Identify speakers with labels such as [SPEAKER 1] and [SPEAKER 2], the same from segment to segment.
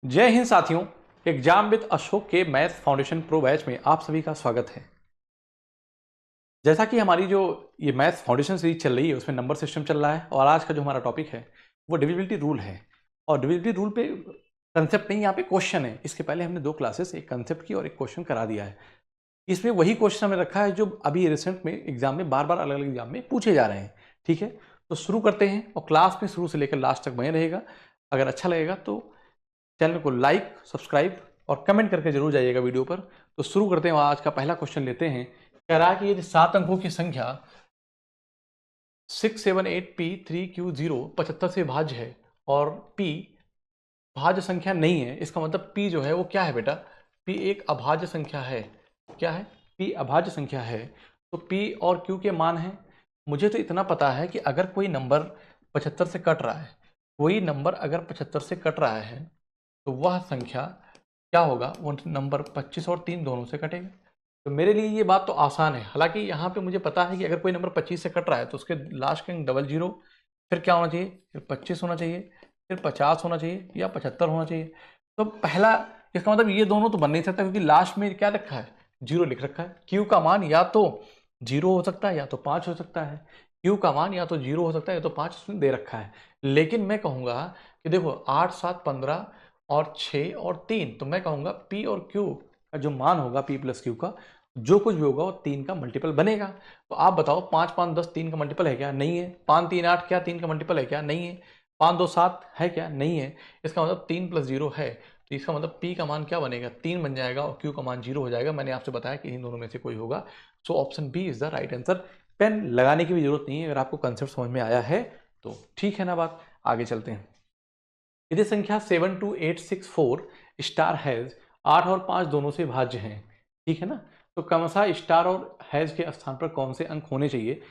[SPEAKER 1] जय हिंद साथियों। Exam with Ashok के मैथ फाउंडेशन प्रो बैच में आप सभी का स्वागत है। जैसा कि हमारी जो ये मैथ फाउंडेशन सीरीज चल रही है उसमें नंबर सिस्टम चल रहा है और आज का जो हमारा टॉपिक है वो डिविजिबिलिटी रूल है। और डिविजिबिलिटी रूल पे कंसेप्ट नहीं, यहाँ पे क्वेश्चन है। इसके पहले हमने 2 क्लासेस, एक कंसेप्ट की और एक क्वेश्चन करा दिया है। इसमें वही क्वेश्चन हमने रखा है जो अभी रिसेंट में एग्जाम में बार बार अलग अलग एग्जाम में पूछे जा रहे हैं। ठीक है, तो शुरू करते हैं और क्लास में शुरू से लेकर लास्ट तक बने रहेगा। अगर अच्छा लगेगा तो चैनल को लाइक, सब्सक्राइब और कमेंट करके जरूर जाइएगा वीडियो पर। तो शुरू करते हैं। आज का पहला क्वेश्चन लेते हैं। कह रहा है कि यदि 7 अंकों की संख्या 678P3Q0 75 से भाज्य है और P भाज्य संख्या नहीं है, इसका मतलब P जो है वो क्या है बेटा? P एक अभाज्य संख्या है। क्या है? P अभाज्य संख्या है। तो P और Q के मान हैं। मुझे तो इतना पता है कि अगर कोई नंबर 75 से कट रहा है, कोई नंबर अगर 75 से कट रहा है तो वह संख्या क्या होगा? वो नंबर 25 और 3 दोनों से कटेगा। तो मेरे लिए ये बात तो आसान है। हालांकि यहाँ पे मुझे पता है कि अगर कोई नंबर 25 से कट रहा है तो उसके लास्ट के अंक डबल जीरो, फिर क्या होना चाहिए? फिर 25 होना चाहिए, फिर 50 होना चाहिए या 75 होना चाहिए। तो पहला, इसका मतलब ये दोनों तो बन नहीं सकता क्योंकि लास्ट में क्या रखा है? जीरो लिख रखा है। क्यू का मान या तो जीरो हो सकता है या तो 5 हो सकता है। क्यू का मान या तो जीरो हो सकता है या तो 5 उसमें दे रखा है। लेकिन मैं कहूँगा कि देखो 8 7 15 और 6 और 3, तो मैं कहूँगा P और Q का जो मान होगा, P प्लस Q का जो कुछ भी होगा वो 3 का मल्टीपल बनेगा। तो आप बताओ 5 5 10 3 का मल्टीपल है क्या? नहीं है। 5 3 8 क्या 3 का मल्टीपल है क्या? नहीं है। 5 2 7 है क्या? नहीं है। इसका मतलब 3 प्लस 0 है। तो इसका मतलब P का मान क्या बनेगा? 3 बन जाएगा और Q का मान 0 हो जाएगा। मैंने आपसे बताया कि इन दोनों में से कोई होगा। So option B is the right answer. Pen लगाने की भी जरूरत नहीं है। अगर आपको कंसेप्ट समझ में आया है तो ठीक है ना बात। आगे चलते हैं। यदि संख्या 72864 स्टार हैज 8 और 5 दोनों से भाज्य हैं, ठीक है ना, तो क्रमशः स्टार और हैज के स्थान पर कौन से अंक होने चाहिए?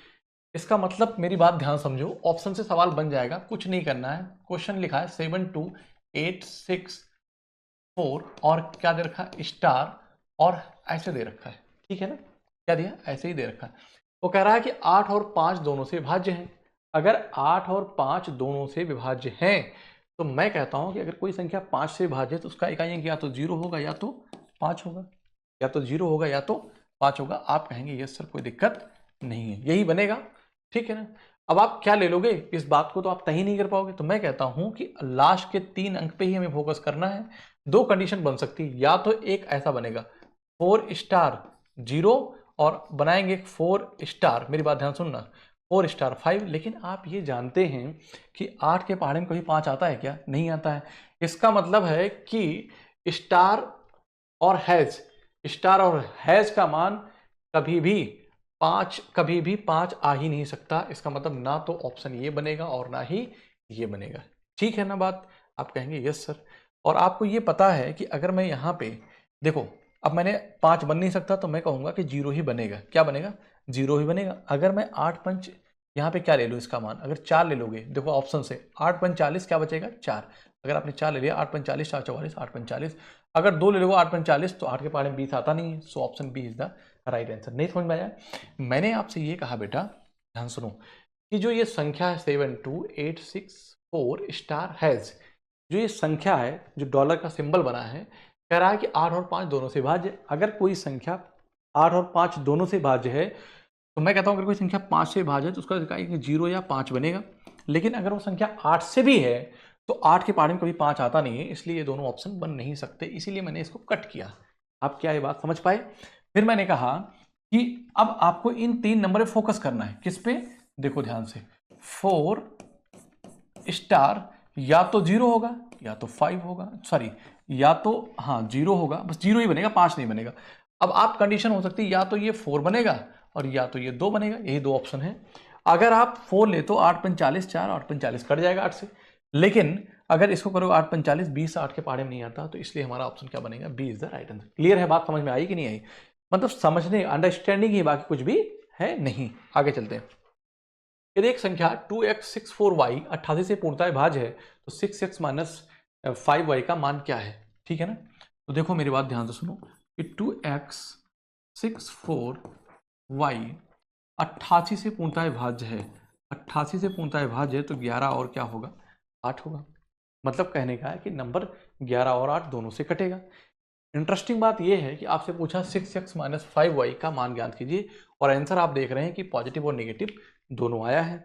[SPEAKER 1] इसका मतलब मेरी बात ध्यान समझो, ऑप्शन से सवाल बन जाएगा, कुछ नहीं करना है। क्वेश्चन लिखा है 72864 और क्या दे रखा है? स्टार और ऐसे दे रखा है। ठीक है ना, क्या दिया? ऐसे ही दे रखा है। वो कह रहा है कि 8 और 5 दोनों से भाज्य हैं। अगर 8 और 5 दोनों से विभाज्य हैं तो मैं कहता हूं कि अगर कोई संख्या 5 से भाज्य है तो उसका इकाई अंक या तो 0 होगा या तो 5 होगा, या तो 0 होगा या तो 5 होगा। आप कहेंगे यस सर कोई दिक्कत नहीं है, यही बनेगा। ठीक है ना। अब आप क्या ले लोगे? इस बात को तो आप तय नहीं कर पाओगे। तो मैं कहता हूं कि लास्ट के 3 अंक पे ही हमें फोकस करना है। 2 कंडीशन बन सकती है, या तो एक ऐसा बनेगा 4 स्टार 0 और बनाएंगे 4 स्टार, मेरी बात ध्यान सुनना, 4 स्टार 5। लेकिन आप ये जानते हैं कि 8 के पहाड़े में कभी 5 आता है क्या? नहीं आता है। इसका मतलब है कि स्टार और हैज, स्टार और हैज का मान कभी भी 5 आ ही नहीं सकता। इसका मतलब ना तो ऑप्शन ये बनेगा और ना ही ये बनेगा। ठीक है ना बात? आप कहेंगे यस सर। और आपको ये पता है कि अगर मैं यहाँ पे देखो, अब मैंने 5 बन नहीं सकता तो मैं कहूँगा कि 0 ही बनेगा। क्या बनेगा? 0 ही बनेगा। अगर मैं 8 पंच यहाँ पे क्या ले लो इसका मान, अगर 4 ले लोगे, देखो ऑप्शन से 8 पंच 40, क्या बचेगा? 4। अगर आपने 4 ले लिया, 8 पंच 40, 4 44, 8 पंच 40। अगर 2 ले लोगे 8 पंच 40 तो 8 के पहाड़े में 20 आता नहीं है। So option B is the right answer. नहीं समझ में आया? मैंने आपसे ये कहा बेटा, ध्यान सुनो, कि जो ये संख्या है 72864 स्टार हैज, जो ये संख्या है जो डॉलर का सिंबल बना है, कह रहा है कि 8 और 5 दोनों से भाज्य। अगर कोई संख्या 8 और 5 दोनों से भाज्य है तो मैं कहता हूं अगर कोई संख्या 5 से भाज्य है तो उसका 0 या 5 बनेगा। लेकिन अगर वो संख्या 8 से भी है तो 8 के पहाड़े में कभी 5 आता नहीं है, इसलिए ये दोनों ऑप्शन बन नहीं सकते। इसीलिए मैंने इसको कट किया। आप क्या ये बात समझ पाए? फिर मैंने कहा कि अब आपको इन 3 नंबर पे फोकस करना है। किस पे? देखो ध्यान से, 4 स्टार या तो 0 होगा या तो 5 होगा, सॉरी या तो हाँ 0 होगा, बस 0 ही बनेगा, 5 नहीं बनेगा। अब आप कंडीशन हो सकती है या तो ये 4 बनेगा और या तो ये 2 बनेगा, यही 2 ऑप्शन है। अगर आप 4 ले तो 8 45 4, 8 45 कट जाएगा 8 से। लेकिन अगर इसको करो 8 45 20, 8 के पहाड़े में नहीं आता, तो इसलिए हमारा ऑप्शन क्या बनेगा? B is the right answer. Clear है बात? समझ में आई कि नहीं आई? मतलब समझने, अंडरस्टैंडिंग ही, बाकी कुछ भी है नहीं। आगे चलते हैं। यदि एक संख्या 2x64y 88 से पूर्णतः भाज्य है तो 6x माइनस 5y का मान क्या है? ठीक है ना। तो देखो मेरी बात ध्यान से सुनो कि 2x64y 88 से पूर्णतः भाज्य है। 88 से पूर्णतः भाज्य है तो 11 और क्या होगा? 8 होगा। मतलब कहने का है कि नंबर 11 और 8 दोनों से कटेगा। इंटरेस्टिंग बात यह है कि आपसे पूछा 6x माइनस 5y का मान ज्ञात कीजिए और आंसर आप देख रहे हैं कि पॉजिटिव और नेगेटिव दोनों आया है।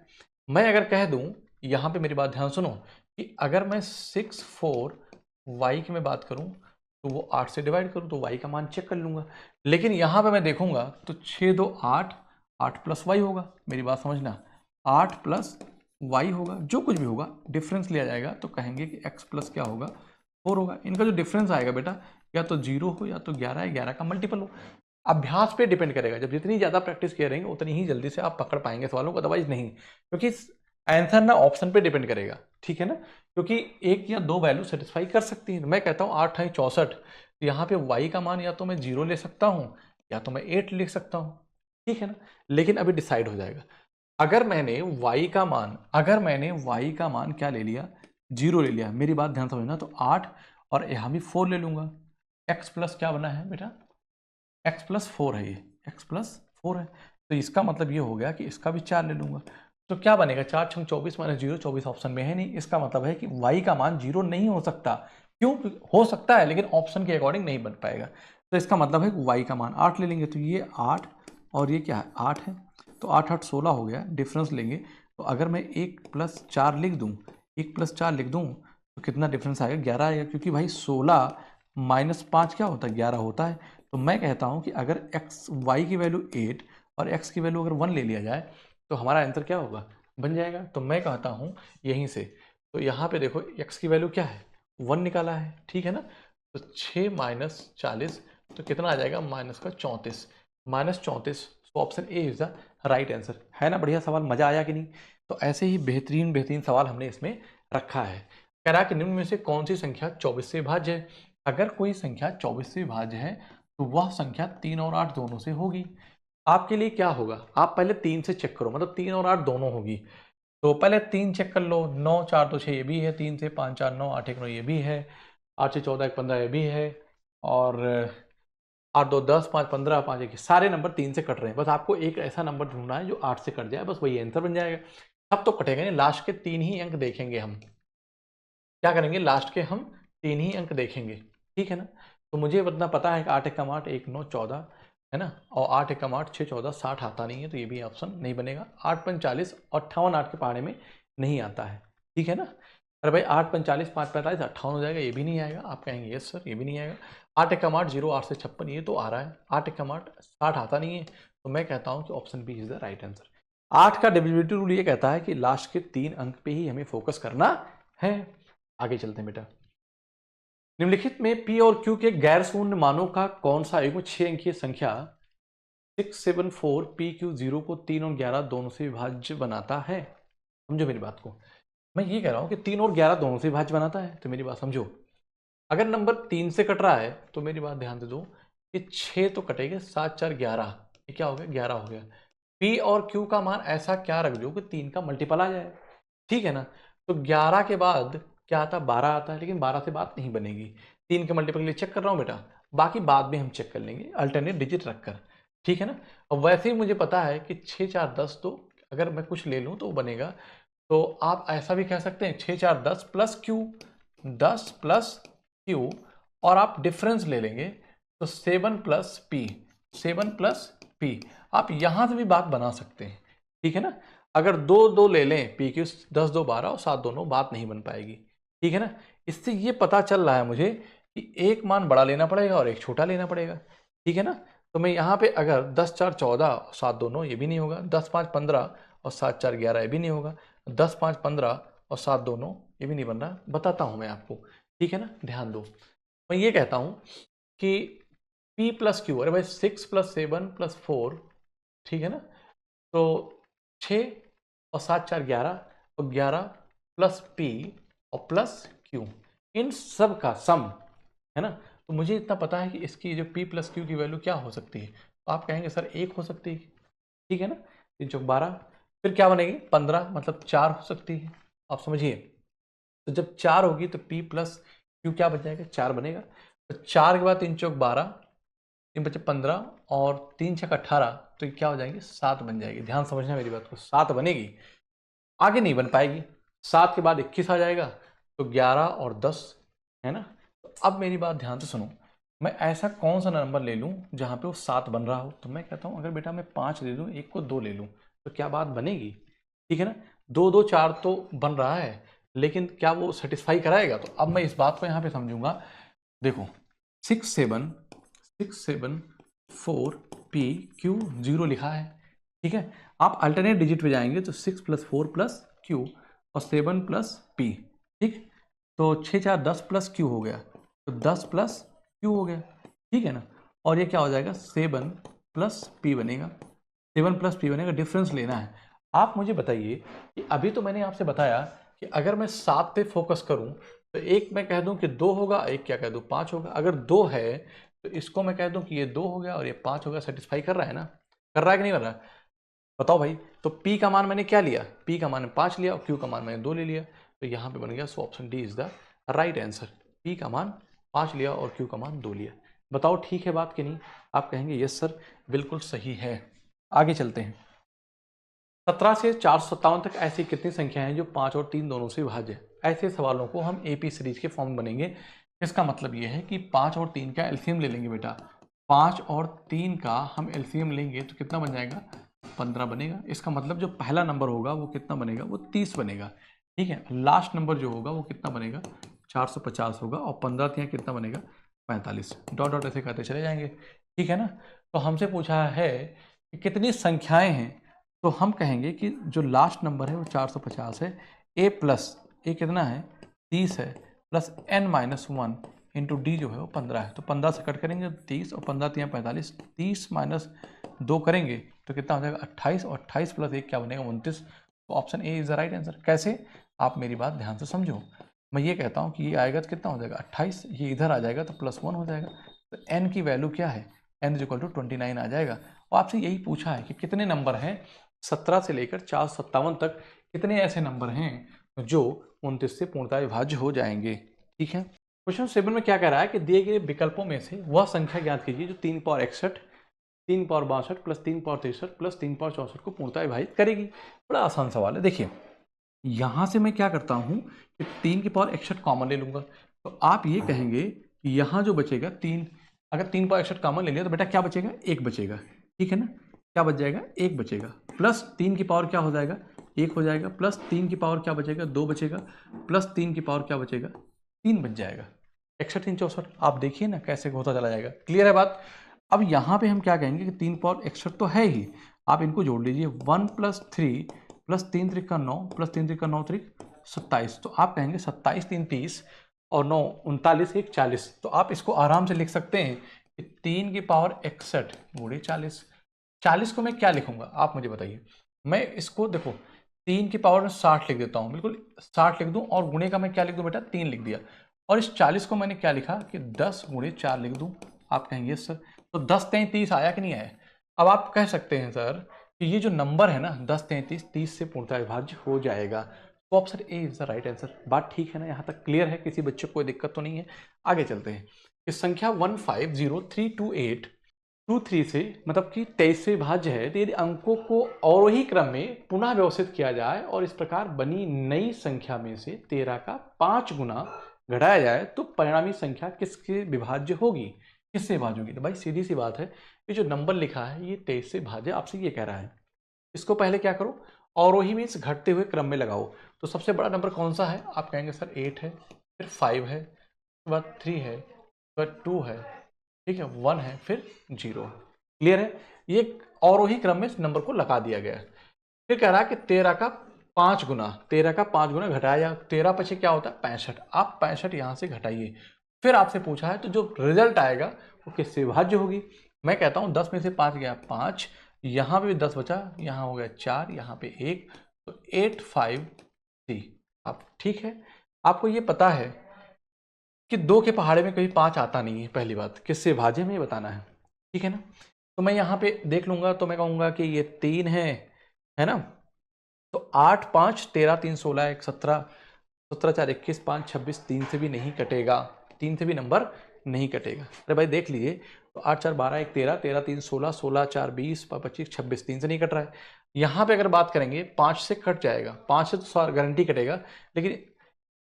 [SPEAKER 1] मैं अगर कह दूं, यहाँ पे मेरी बात ध्यान सुनो, कि अगर मैं 6 4 y की मैं बात करूं तो वो 8 से डिवाइड करूं तो y का मान चेक कर लूंगा। लेकिन यहाँ पे मैं देखूंगा तो 6 2 8, 8 प्लस y होगा। मेरी बात समझना, 8 प्लस y होगा, जो कुछ भी होगा डिफरेंस लिया जाएगा तो कहेंगे कि x प्लस क्या होगा 4 होगा। इनका जो डिफरेंस आएगा बेटा या तो 0 हो या तो 11 है, 11 का मल्टीपल हो। अभ्यास पे डिपेंड करेगा, जब जितनी ज़्यादा प्रैक्टिस किए रहेंगे उतनी ही जल्दी से आप पकड़ पाएंगे सवालों को, अदरवाइज नहीं, क्योंकि आंसर ना ऑप्शन पे डिपेंड करेगा, ठीक है ना, क्योंकि एक या दो वैल्यू सेटिस्फाई कर सकती है। मैं कहता हूँ 8 है 64, तो यहाँ पे y का मान या तो मैं 0 ले सकता हूँ या तो मैं 8 लिख सकता हूँ, ठीक है ना। लेकिन अभी डिसाइड हो जाएगा। अगर मैंने y का मान क्या ले लिया, 0 ले लिया, मेरी बात ध्यान समझना, तो 8 और यहाँ भी 4 ले लूंगा। x प्लस क्या बना है बेटा, x प्लस 4 है, ये x प्लस 4 है, तो इसका मतलब ये हो गया कि इसका भी 4 ले लूंगा। तो क्या बनेगा, 4 छंग 24 माइनस 0, 24 ऑप्शन में है नहीं। इसका मतलब है कि y का मान 0 नहीं हो सकता। क्यों, हो सकता है लेकिन ऑप्शन के अकॉर्डिंग नहीं बन पाएगा। तो इसका मतलब है कि y का मान 8 ले लेंगे, तो ये 8 और ये क्या है 8 है, तो 8 8 16 हो गया। डिफरेंस लेंगे तो अगर मैं 1 प्लस 4 लिख दूँ, 1 प्लस 4 लिख दूँ तो कितना डिफरेंस आएगा, 11 आएगा, क्योंकि भाई 16 माइनस 5 क्या होता है, 11 होता है। तो मैं कहता हूँ कि अगर y की वैल्यू 8 और x की वैल्यू अगर 1 ले लिया जाए तो हमारा आंसर क्या होगा, बन जाएगा। तो मैं कहता हूँ यहीं से, तो यहाँ पे देखो x की वैल्यू क्या है, 1 निकाला है, ठीक है ना। तो 6 माइनस 40 तो कितना आ जाएगा, माइनस का 34, माइनस 34। तो option A is the right answer. है ना बढ़िया सवाल, मजा आया कि नहीं। तो ऐसे ही बेहतरीन बेहतरीन सवाल हमने इसमें रखा है। कह रहा है कि निम्न में से कौन सी संख्या 24 से विभाज्य है। अगर कोई संख्या 24 से विभाज्य है तो वह संख्या 3 और 8 दोनों से होगी। आपके लिए क्या होगा, आप पहले 3 से चेक करो, मतलब 3 और 8 दोनों होगी। तो पहले 3 चेक कर लो, 9 4 तो 6 ये भी है, 3 से 5 4 9, 8 1 9 ये भी है, 8 से 14 1 15 ये भी है, और 8 2 10, 5 15, 5 1, सारे नंबर 3 से कट रहे हैं। बस आपको एक ऐसा नंबर ढूंढना है जो 8 से कट जाए, बस वही आंसर बन जाएगा। सब तो कटेगा नहीं, लास्ट के 3 ही अंक देखेंगे हम। क्या करेंगे, लास्ट के हम 3 ही अंक देखेंगे, ठीक है ना। तो मुझे इतना पता है कि 8 एकम 8 1 9 14 है ना, और 8 एकम 8 6 14 60 आता नहीं है, तो ये भी ऑप्शन नहीं बनेगा। 8 5 40 और 58 8 के पहाड़े में नहीं आता है, ठीक है ना। अरे भाई 8 45 5 45 58 हो जाएगा, ये भी नहीं आएगा। आप कहेंगे यस सर, ये भी नहीं आएगा। 8 एकम 8 0 8 से 56 ये तो आ रहा है, 8 एकम 8 60 आता नहीं है। तो मैं कहता हूँ कि option B is the right answer. 8 का डिविजिबिलिटी रूल ये कहता है कि लास्ट के 3 अंक पे ही हमें फोकस करना है। आगे चलते हैं बेटा। निम्नलिखित में p और q के गैर शून्य मानों का कौन सा युग्म 6 अंकीय संख्या 674 pq 0 को 3 और 11 दोनों से विभाज्य बनाता है। समझो मेरी बात को, मैं ये कह रहा हूं कि 3 और 11 दोनों से विभाज्य बनाता है, तो मेरी बात समझो। अगर नंबर 3 से कट रहा है तो मेरी बात ध्यान दे दो कि 6 तो कटेगा, 7 4 11, ये क्या हो गया 11 हो गया। p और q का मान ऐसा क्या रख दो कि 3 का मल्टीपल आ जाए, ठीक है ना। तो 11 के बाद क्या आता है, 12 आता है, लेकिन 12 से बात नहीं बनेगी। 3 के मल्टीपल के लिए चेक कर रहा हूँ बेटा, बाकी बाद में हम चेक कर लेंगे अल्टरनेट डिजिट रखकर, ठीक है ना। और वैसे ही मुझे पता है कि 6 4 10, तो अगर मैं कुछ ले लूँ तो बनेगा। तो आप ऐसा भी कह सकते हैं 6 4 10 प्लस क्यू, 10 प्लस क्यू, और आप डिफरेंस ले लेंगे तो 7 प्लस पी, 7 प्लस पी। आप यहां से भी बात बना सकते हैं, ठीक है ना। अगर 2 2 ले लें, पी क्यू 10 2 12 और 7 दोनों, बात नहीं बन पाएगी, ठीक है ना। इससे ये पता चल रहा है मुझे कि एक मान बड़ा लेना पड़ेगा और एक छोटा लेना पड़ेगा, ठीक है ना। तो मैं यहाँ पे अगर 10 4 14 और 7 दोनों, ये भी नहीं होगा। 10 5 15 और 7 4 11, ये भी नहीं होगा। 10 5 15 और 7 दोनों, ये भी नहीं बन रहा। बताता हूँ मैं आपको, ठीक है ना, ध्यान दो। मैं ये कहता हूँ कि p प्लस क्यू, अरे भाई 6 प्लस 7 प्लस 4, ठीक है ना। तो 6 और 7 4 11 और 11 प्लस p और प्लस q, इन सब का सम, है ना। तो मुझे इतना पता है कि इसकी जो p प्लस क्यू की वैल्यू क्या हो सकती है। तो आप कहेंगे सर 1 हो सकती है, ठीक है ना। 3 चौक 12, फिर क्या बनेगी 15, मतलब 4 हो सकती है। आप समझिए, तो जब 4 होगी तो p प्लस क्यू क्या बन जाएगा, 4 बनेगा। तो 4 के बाद 3 चौक 12, 3 बचे 15 और 3 छक 18, तो ये क्या हो जाएंगे 7 बन जाएगी। ध्यान समझना मेरी बात को, 7 बनेगी, आगे नहीं बन पाएगी। 7 के बाद 21 आ जाएगा, तो 11 और 10 है ना। तो अब मेरी बात ध्यान से सुनो, मैं ऐसा कौन सा नंबर ले लूँ जहाँ पे वो 7 बन रहा हो। तो मैं कहता हूँ अगर बेटा मैं 5 ले लूँ, एक को 2 ले लूँ, तो क्या बात बनेगी? ठीक है ना। 2 2 4 तो बन रहा है, लेकिन क्या वो सेटिस्फाई कराएगा? तो अब मैं इस बात को यहाँ पे समझूंगा। देखो 674P Q 0 लिखा है। ठीक है, आप अल्टरनेट डिजिट पे जाएंगे तो 6 + 4 + Q और 7 + P। ठीक, तो 6 4 10 + Q हो गया, तो 10 + Q हो गया। ठीक है ना। और ये क्या हो जाएगा? 7 + P बनेगा। 7 + P बनेगा, डिफरेंस लेना है। आप मुझे बताइए कि अभी तो मैंने आपसे बताया कि अगर मैं 7 पे फोकस करूं तो एक मैं कह दूं कि 2 होगा, एक क्या कह दूं 5 होगा। अगर 2 है तो इसको मैं कह दूं कि ये 2 हो गया और ये 5 हो गया। सेटिस्फाई कर रहा है ना? कर रहा है कि नहीं कर रहा? बताओ भाई। तो P का मान मैंने क्या लिया? P का मान 5 लिया और Q का मान मैंने 2 ले लिया। तो यहाँ पे बन गया, so option D is the right answer. P का मान 5 लिया और Q का मान 2 लिया। बताओ ठीक है बात कि नहीं? आप कहेंगे यस सर बिल्कुल सही है। आगे चलते हैं। 17 से 457 तक ऐसी कितनी संख्या हैं जो 5 और 3 दोनों से विभाज्य है? ऐसे सवालों को हम एपी सीरीज के फॉर्म बनेंगे। इसका मतलब यह है कि 5 और 3 का एलसीएम ले लेंगे बेटा। 5 और 3 का हम एलसीएम लेंगे तो कितना बन जाएगा? 15 बनेगा। इसका मतलब जो पहला नंबर होगा वो कितना बनेगा? वो 30 बनेगा। ठीक है, लास्ट नंबर जो होगा वो कितना बनेगा? 450 होगा और 15 3 कितना बनेगा? 45। डॉट डॉट ऐसे करते चले जाएंगे। ठीक है ना। तो हमसे पूछा है कि कितनी संख्याएं हैं, तो हम कहेंगे कि जो लास्ट नंबर है वो 450 है। ए कितना है? 30 है, प्लस n-1 इंटू डी जो है वो 15 है। तो 15 से कट करेंगे 30 और 15 3 45। 30 - 2 करेंगे तो कितना हो जाएगा? 28 और 28 + 1 क्या बनेगा? 29। तो option A is the right answer. कैसे? आप मेरी बात ध्यान से समझो। मैं ये कहता हूँ कि ये आएगा तो कितना हो जाएगा? 28। ये इधर आ जाएगा तो +1 हो जाएगा। तो n की वैल्यू क्या है? n = 29 आ जाएगा। और आपसे यही पूछा है कि कितने नंबर हैं 17 से लेकर 457 तक, कितने ऐसे नंबर हैं जो 29 से पूर्णतः विभाज्य हो जाएंगे। ठीक है। क्वेश्चन 7 में क्या कह रहा है कि दिए गए विकल्पों में से वह संख्या ज्ञात कीजिए जो 3 power 61, 3 power 62 plus 3 power 63 plus 3 power 64 को पूर्णतः विभाजित करेगी। बड़ा आसान सवाल है। देखिए यहां से मैं क्या करता हूं कि 3 की पावर 61 कॉमन ले लूंगा। तो आप ये कहेंगे कि यहां जो बचेगा 3, अगर 3 पावर 61 कॉमन ले लिया तो बेटा क्या बचेगा? 1 बचेगा। ठीक है ना। क्या बच जाएगा? 1 बचेगा। प्लस 3 की पावर क्या हो जाएगा? 1 हो जाएगा। प्लस 3 की पावर क्या बचेगा? 2 बचेगा। प्लस 3 की पावर क्या बचेगा? 3 बच जाएगा। 61 3 64। आप देखिए ना कैसे होता चला जाएगा। क्लियर है बात? अब यहाँ पे हम क्या कहेंगे कि 3 पावर 61 तो है ही, आप इनको जोड़ लीजिए। 1 + 3 प्लस 3 त्रिक का 9 प्लस 3 त्रिक का 9 त्रिक 27। तो आप कहेंगे 27 3 30 और 9 39 1 40। तो आप इसको आराम से लिख सकते हैं कि 3 की पावर 61 गुणे 40। 40 को मैं क्या लिखूंगा आप मुझे बताइए। मैं इसको देखो 3 की पावर में 60 लिख देता हूँ, बिल्कुल 60 लिख दूं और गुणे का मैं क्या लिख दूं बेटा? 3 लिख दिया। और इस 40 को मैंने क्या लिखा कि 10 × 4 लिख दूं। आप कहेंगे सर तो 10 3 30 आया कि नहीं आया? अब आप कह सकते हैं सर कि ये जो नंबर है ना 10 33 30 से पूर्णतः विभाज्य हो जाएगा। तो option A is the right answer. बात ठीक है ना? यहाँ तक क्लियर है? किसी बच्चे को कोई दिक्कत तो नहीं है? आगे चलते हैं कि संख्या 150328 से मतलब कि 23 से विभाज्य है, तो यदि अंकों को अवरोही क्रम में पुनः व्यवस्थित किया जाए और इस प्रकार बनी नई संख्या में से 13 का 5 गुना घटाया जाए तो परिणामी संख्या किसके विभाज्य होगी? किससे विभाज्य होगी? तो भाई सीधी सी बात है, ये जो नंबर लिखा है ये 23 से विभाज्य आपसे ये कह रहा है। इसको पहले क्या करो? अवरोही मीन्स घटते हुए क्रम में लगाओ। तो सबसे बड़ा नंबर कौन सा है? आप कहेंगे सर 8 है, फिर 5 है, उसके बाद 3 है, उसके बाद 2 है, ठीक है, 1 है, फिर 0 है। क्लियर है? ये अवरोही क्रम में इस नंबर को लगा दिया गया है। फिर कह रहा है कि 13 का 5 गुना, 13 का 5 गुना घटाया, 13 पीछे क्या होता है? 65। आप 65 यहां से घटाइए। फिर आपसे पूछा है तो जो रिजल्ट आएगा वो किससे विभाज्य होगी? मैं कहता हूं 10 में से 5 गया 5, यहां पे भी 10 बचा, यहां हो गया 4, यहां पे 1, तो 8 5 3। अब ठीक है, आपको ये पता है कि 2 के पहाड़े में कभी 5 आता नहीं है। पहली बात किससे विभाज्य में ये बताना है। ठीक है ना। तो मैं यहाँ पे देख लूंगा तो मैं कहूंगा कि ये 3 है ना। तो 8 5 13 3 16 1 17, 17 4 21 5 26, 3 से भी नहीं कटेगा, 3 से भी नंबर नहीं कटेगा। अरे भाई देख लीजिए, तो 8 4 12 1 13, 13 3 16, 16 4 20 25 26, 3 से नहीं कट रहा है। यहाँ पे अगर बात करेंगे 5 से कट जाएगा, 5 से तो गारंटी कटेगा, लेकिन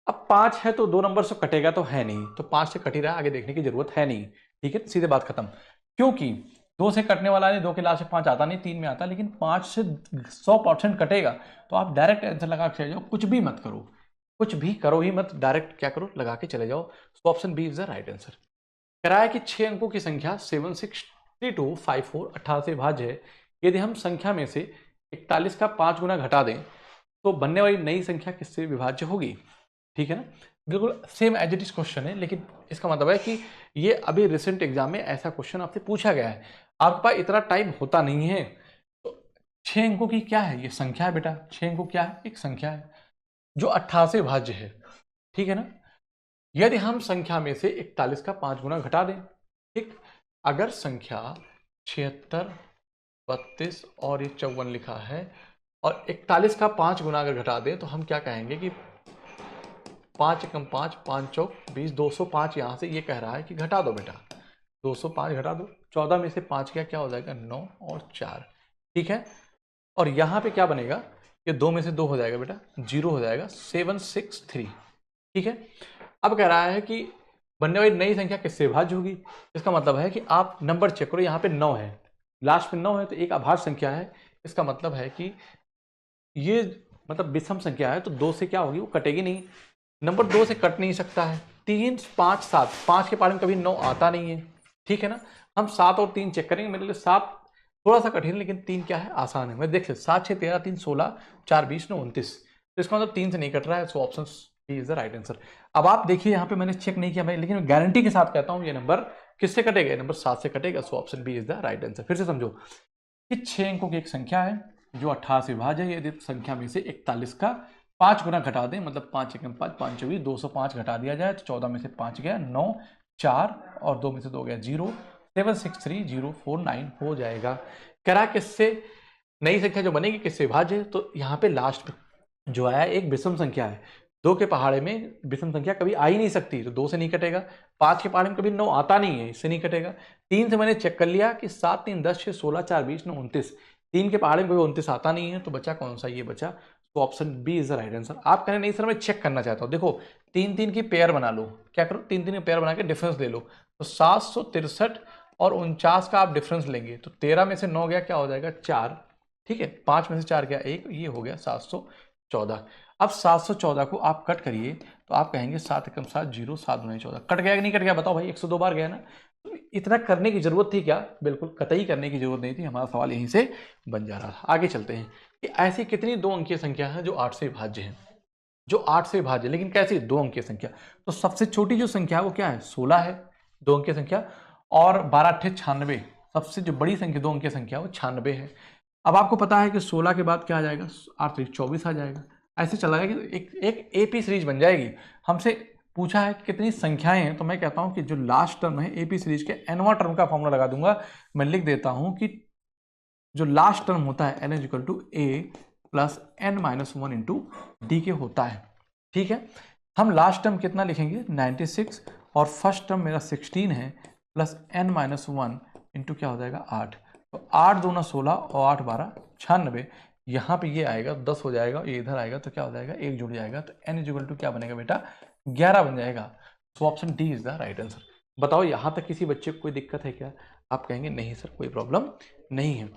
[SPEAKER 1] अब 5 है तो 2 नंबर से कटेगा तो है नहीं, तो 5 से कट ही रहा है, आगे देखने की जरूरत है नहीं। ठीक है, सीधे बात खत्म। क्योंकि 2 से कटने वाला नहीं, 2 के लास्ट से 5 आता नहीं, 3 में आता, लेकिन 5 से 100% कटेगा तो आप डायरेक्ट आंसर लगा के चले जाओ, कुछ भी मत करो, कुछ भी करो ही मत, डायरेक्ट क्या करो, लगा के चले जाओ। तो option B is the right answer. कराया कि 6 अंकों की संख्या 76254 18 से भाज्य है। यदि हम संख्या में से 41 का 5 गुना घटा दें तो बनने वाली नई संख्या किससे विभाज्य होगी। ठीक है ना, बिल्कुल same as it is question है, लेकिन इसका मतलब है कि ये अभी रिसेंट एग्जाम में ऐसा क्वेश्चन आपसे पूछा गया है, आपके पास इतना टाइम होता नहीं है। तो 6 अंकों की क्या है, ये संख्या है बेटा, 6 अंकों क्या है, एक संख्या है जो 18 से भाज्य है। ठीक है ना, यदि हम संख्या में से 41 का 5 गुना घटा दें, ठीक, अगर संख्या 76, 32 और ये 54 लिखा है और 41 का 5 गुना अगर घटा दें तो हम क्या कहेंगे कि 5 एकम 5, 5 चौक 20, 205 यहाँ से ये कह रहा है कि घटा दो बेटा, 205 घटा दो, 14 में से 5 क्या हो जाएगा, 9 और 4। ठीक है, और यहाँ पे क्या बनेगा, ये 2 में से 2 हो जाएगा बेटा, 0 हो जाएगा, 763। ठीक है, अब कह रहा है कि बनने वाली नई संख्या किससे भाज्य होगी। इसका मतलब है कि आप नंबर चेक करो, यहाँ पे 9 है, लास्ट में 9 है तो एक अभाज्य संख्या है। इसका मतलब है कि ये मतलब विषम संख्या है तो 2 से क्या होगी, वो कटेगी नहीं, नंबर 2 से कट नहीं सकता है। 3, 5, 7, 5 के पारे में कभी 9 आता नहीं है। ठीक है ना, हम 7 और 3 चेक करेंगे, मेरे लिए 7 थोड़ा सा कठिन, लेकिन 3 क्या है, आसान है। मैं देख ले, 7, 6, 13, 3, 16, 4, 20, 9, 29, तो इसका मतलब 3 से नहीं कट रहा है, so option B is the right answer. अब आप देखिए यहाँ पे मैंने चेक नहीं किया मैं, लेकिन गारंटी के साथ कहता हूँ ये नंबर किससे कटेगा, नंबर 7 से कटेगा, so option B is the right answer. फिर से समझो कि 6 अंकों की एक संख्या है जो 18 से विभाज्य है। यदि संख्या में से 41 का 5 गुना घटा दें, मतलब 5 एकम 5, 5 24, 205 घटा दिया जाए तो 14 में से 5 गया 9, 4 और 2 में से 2 गया 0, 763,049 हो जाएगा। करा किससे नई संख्या जो बनेगी किससे विभाज्य है, तो यहाँ पे लास्ट जो आया एक विषम संख्या है, 2 के पहाड़े में विषम संख्या कभी आ ही नहीं सकती, तो 2 से नहीं कटेगा। 5 के पहाड़े में कभी 9 आता नहीं है, इससे नहीं कटेगा। 3 से मैंने चेक कर लिया कि 7, 3, 10, 6, 16, 4, 20, 9, 29, 3 के पहाड़े में कोई 29 आता नहीं है, तो बचा कौन सा, ये बचा, तो option B is the right answer. आप कहें नहीं सर मैं चेक करना चाहता हूँ, देखो 3, 3 की पेयर बना लो, क्या करो 3, 3 की पेयर बना के डिफरेंस ले लो, तो 763 और 49 का आप डिफरेंस लेंगे तो 13 में से 9 गया, क्या हो जाएगा 4। ठीक है, 5 में से 4 गया 1, ये हो गया 714। अब 714 को आप कट करिए तो आप कहेंगे 7 एकम 7, 0, 7 दूनी 14, कट गया कि नहीं कट गया बताओ भाई, 102 बार गया ना, तो इतना करने की जरूरत थी क्या, बिल्कुल कतई करने की जरूरत नहीं थी, हमारा सवाल यहीं से बन जा रहा था। आगे चलते हैं कि ऐसी कितनी 2 अंकीय संख्या है जो 8 से विभाज्य है, जो 8 से विभाज्य, लेकिन कैसी 2 अंकीय संख्या। तो सबसे छोटी जो संख्या है वो क्या है, 16 है 2 अंकीय संख्या, और 12 अट्ठे 96, सबसे जो बड़ी संख्या 2 अंकीय संख्या वो 96 है। अब आपको पता है कि 16 के बाद क्या आ जाएगा, 8 3 24 आ जाएगा, ऐसे चला जाएगा कि एक एपी सीरीज बन जाएगी। हमसे पूछा है कि कितनी संख्याएं हैं, तो मैं कहता हूं कि जो लास्ट टर्म है एपी सीरीज के एनवा टर्म का फॉर्मूला लगा दूंगा। मैं लिख देता हूं कि जो लास्ट टर्म होता है N is equal to A plus N minus 1 into D के होता है। ठीक है, हम लास्ट टर्म कितना लिखेंगे 96, और फर्स्ट टर्म मेरा 16 है, प्लस एन माइनस 1 इंटू क्या हो जाएगा 8, तो 8 दूना 16 और 8 12 96, यहाँ पे ये आएगा 10 हो जाएगा, ये इधर आएगा तो क्या हो जाएगा 1 जुड़ जाएगा, तो एन इज इक्वल टू क्या बनेगा बेटा 11 बन जाएगा। So option D is the right answer. बताओ यहाँ तक किसी बच्चे को कोई दिक्कत है क्या, आप कहेंगे नहीं सर कोई प्रॉब्लम नहीं है।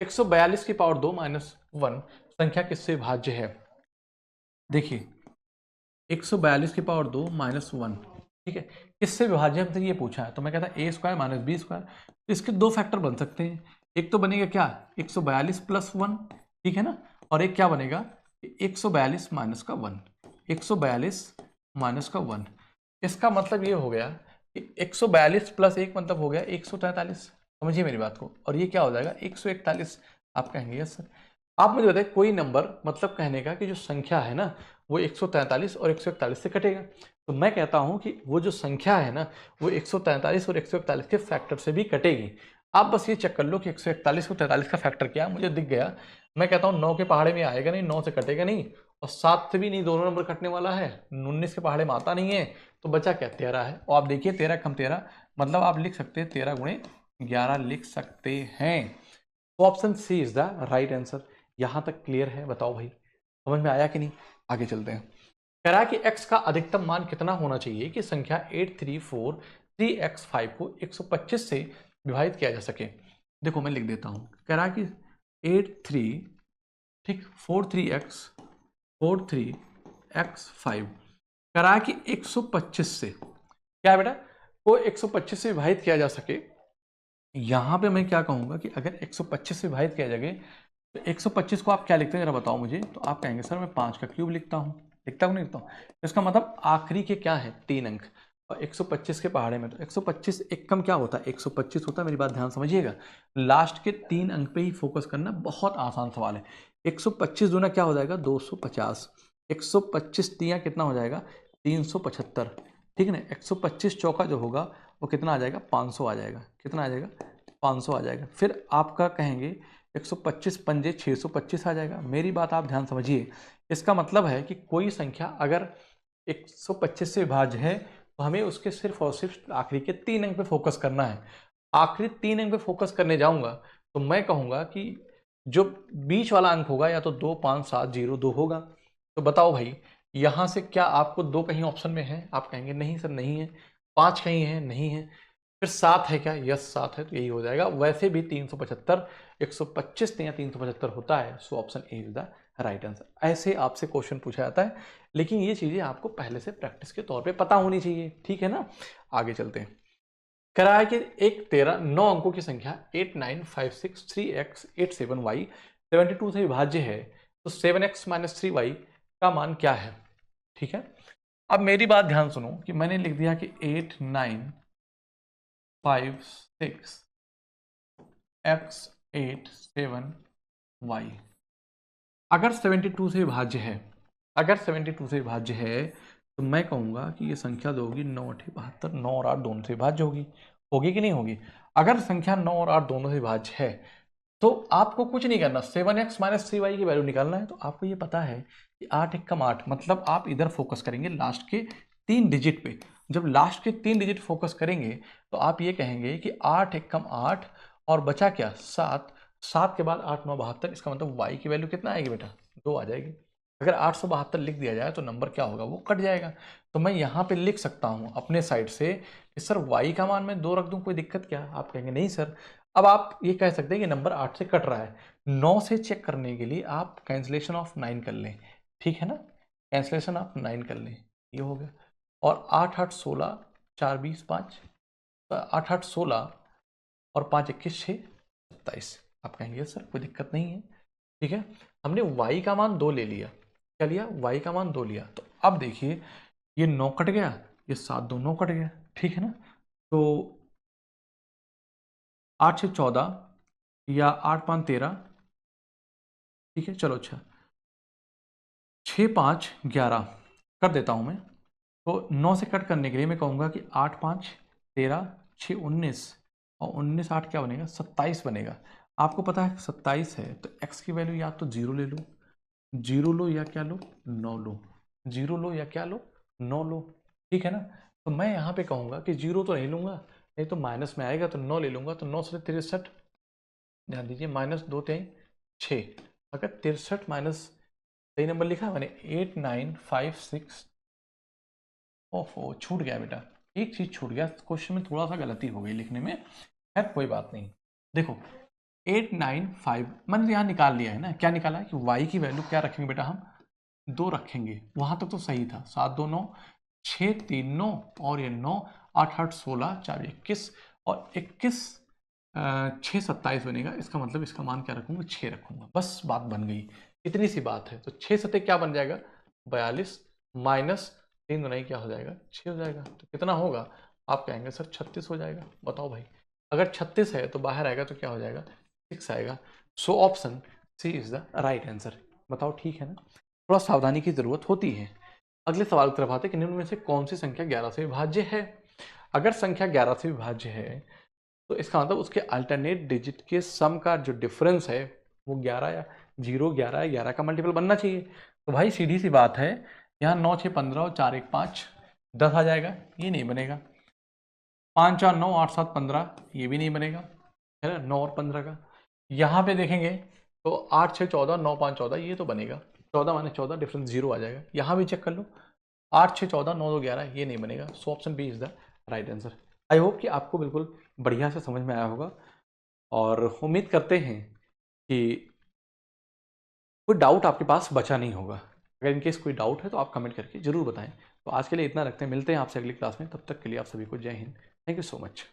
[SPEAKER 1] 142 की पावर 2 माइनस 1 संख्या किससे भाज्य है, देखिए 142 की पावर 2 माइनस 1, ठीक है, किससे विभाज्य हमसे ये पूछा है, तो मैं कहता ए स्क्वायर माइनस बी स्क्वायर, तो इसके 2 फैक्टर बन सकते हैं। एक तो बनेगा क्या 142 प्लस 1, ठीक है ना, और एक क्या बनेगा 142 माइनस का 1, 142 माइनस का 1। इसका मतलब ये हो गया कि 142 प्लस 1 मतलब हो गया 143, समझिए मेरी बात को, और ये क्या हो जाएगा 141। आप कहेंगे यस सर। आप मुझे बताइए कोई नंबर, मतलब कहने का कि जो संख्या है ना वो 143 और 141 से कटेगा, तो मैं कहता हूं कि वो जो संख्या है ना वो 143 और 141 के फैक्टर से भी कटेगी। आप बस ये चेक कर लो कि 141 को 43 का फैक्टर क्या मुझे दिख गया, मैं कहता हूँ 9 के पहाड़े में आएगा नहीं, 9 से कटेगा नहीं, और 7 से भी नहीं, दोनों नंबर कटने वाला है, 19 के पहाड़े में आता नहीं है, तो बचा क्या 13 है। और आप देखिए 13 कम 13, मतलब आप लिख सकते हैं 13 गुणे 11 लिख सकते हैं। तो option C is the right answer. यहां तक क्लियर है, बताओ भाई समझ में आया कि नहीं, आगे चलते हैं। कह रहा है कि x का अधिकतम मान कितना होना चाहिए कि संख्या 8343x5 को 125 से विभाजित किया जा सके। देखो मैं लिख देता हूं, कह रहा है कि 83 ठीक 43x5 कह रहा है कि 125 से क्या है बेटा, को 125 से विभाजित किया जा सके। यहां पे मैं क्या कहूंगा कि अगर 125 से विभाजित किया जाए तो 125 को आप क्या लिखते हैं जरा बताओ मुझे। तो आप कहेंगे सर मैं 5 का क्यूब लिखता हूँ, लिखता हूँ नहीं लिखता हूँ। इसका मतलब आखिरी के क्या है 3 अंक, और 125 के पहाड़े में तो 125 एक कम क्या होता है 125 होता है। मेरी बात ध्यान समझिएगा, लास्ट के 3 अंक पे ही फोकस करना बहुत आसान सवाल है। 125 दूना क्या हो जाएगा 250, 125 तिया कितना हो जाएगा 375, ठीक है ना। 125 चौका जो होगा वो कितना आ जाएगा 500 आ जाएगा, कितना आ जाएगा 500 आ जाएगा। फिर आपका कहेंगे 125 पंजे 625 आ जाएगा। मेरी बात आप ध्यान समझिए, इसका मतलब है कि कोई संख्या अगर 125 से विभाज्य है तो हमें उसके सिर्फ और सिर्फ आखिरी के 3 अंक पे फोकस करना है। आखिरी 3 अंक पे फोकस करने जाऊंगा तो मैं कहूंगा कि जो बीच वाला अंक होगा या तो 2 5 7 0 2 होगा। तो बताओ भाई यहां से क्या आपको 2 कहीं ऑप्शन में है, आप कहेंगे नहीं सर नहीं है। 5 कहीं है, नहीं है। फिर 7 है क्या, यस 7 है, तो यही हो जाएगा। वैसे भी 375 125 या 375 होता है, so option A is the right answer. ऐसे आपसे क्वेश्चन पूछा जाता है, लेकिन ये चीजें आपको पहले से प्रैक्टिस के तौर पे पता होनी चाहिए, ठीक है ना। आगे चलते हैं। करा है कि एक 9 अंकों की संख्या 89563x87y 72 से विभाज्य है, तो 7x - 3y का मान क्या है, ठीक है। अब मेरी बात ध्यान सुनो कि मैंने लिख दिया कि 8956x87y अगर 72 से विभाज्य है, अगर 72 से विभाज्य है तो मैं कहूंगा कि ये संख्या जो होगी 9 8 72, 9 और 8 दोनों से विभाज्य होगी, होगी कि नहीं होगी। अगर संख्या 9 और 8 दोनों से विभाज्य है तो आपको कुछ नहीं करना, 7x - 3y की वैल्यू निकालना है। तो आपको ये पता है कि 8 × 8 मतलब आप इधर फोकस करेंगे लास्ट के 3 डिजिट पे। जब लास्ट के 3 डिजिट फोकस करेंगे तो आप ये कहेंगे कि 8 × 8 और बचा क्या 7, 7 के बाद 8 9 72, इसका मतलब y की वैल्यू कितना आएगी बेटा 2 आ जाएगी। अगर 872 लिख दिया जाए तो नंबर क्या होगा वो कट जाएगा। तो मैं यहाँ पे लिख सकता हूँ अपने साइड से कि सर y का मान मैं 2 रख दूँ, कोई दिक्कत क्या। आप कहेंगे नहीं सर। अब आप ये कह सकते हैं कि नंबर 8 से कट रहा है, 9 से चेक करने के लिए आप कैंसिलेशन ऑफ 9 कर लें, ठीक है ना। कैंसिलेशन ऑफ 9 कर लें, ये हो गया। और 8 8 16 4 20 5, 8 8 16 और 5 21 6 27। आप कहेंगे सर कोई दिक्कत नहीं है, ठीक है। हमने y का मान 2 ले लिया, क्या लिया y का मान 2 लिया। तो अब देखिए ये 9 कट गया, ये 7 2 9 कट गया, ठीक है ना। तो 8 6 14 या 8 5 13, ठीक है चलो। अच्छा 6 5 11 कर देता हूं मैं। तो 9 से कट करने के लिए मैं कहूंगा कि 8 5 13 6 19 और 19 8 क्या बनेगा 27 बनेगा। आपको पता है 27 है तो x की वैल्यू या तो 0 ले लो, 0 लो या क्या लो 9 लो, 0 लो या क्या लो 9 लो, ठीक है ना। तो मैं यहाँ पे कहूँगा कि 0 तो नहीं लूँगा, नहीं तो माइनस में आएगा, तो 9 ले लूँगा। तो 9 से 63, ध्यान दीजिए -2 3 6, अगर 63 माइनस सही नंबर लिखा है मैंने 8956। ओफो छूट गया बेटा, एक चीज छूट गया, क्वेश्चन में थोड़ा सा गलती हो गई लिखने में, है कोई बात नहीं। देखो 895 मैंने यहाँ निकाल लिया है ना, क्या निकाला है कि y की वैल्यू क्या रखेंगे बेटा हम 2 रखेंगे, वहां तक तो सही था। 7 2 9 6 3 9 और ये 9 8 8 16 4 21 और 21 6 27 बनेगा। इसका मतलब इसका मान क्या रखूंगा 6 रखूंगा, बस बात बन गई, इतनी सी बात है। तो 6 सत्ते क्या बन जाएगा 42 माइनस 3 गुना क्या हो जाएगा 6 हो जाएगा। तो कितना होगा आप कहेंगे सर 36 हो जाएगा। बताओ भाई अगर 36 है तो बाहर आएगा तो क्या हो जाएगा 6 आएगा। So option C is the right answer. बताओ ठीक है ना, थोड़ा सावधानी की जरूरत होती है। अगले सवाल की तरफ आते हैं कि निम्न में से कौन सी संख्या 11 से विभाज्य है। अगर संख्या 11 से विभाज्य है तो इसका मतलब उसके अल्टरनेट डिजिट के सम का जो डिफरेंस है वो 11 या 0 11 या 11 का मल्टीपल बनना चाहिए। तो भाई सीधी सी बात है, यहाँ 9 6 15 और 4 1 5 10 आ जाएगा, ये नहीं बनेगा। 5 4 9 8 7 15 ये भी नहीं बनेगा, है ना 9 और 15 का। यहाँ पे देखेंगे तो 8 6 14 9 5 14 ये तो बनेगा, 14 माने 14 डिफरेंस 0 आ जाएगा। यहाँ भी चेक कर लो 8 6 14 9 2 11 ये नहीं बनेगा। So option B is the right answer. I hope कि आपको बिल्कुल बढ़िया से समझ में आया होगा और उम्मीद करते हैं कि कोई डाउट आपके पास बचा नहीं होगा। अगर इनकेस कोई डाउट है तो आप कमेंट करके जरूर बताएं। तो आज के लिए इतना रखते हैं, मिलते हैं आपसे अगली क्लास में। तब तक के लिए आप सभी को जय Hind. Thank you so much.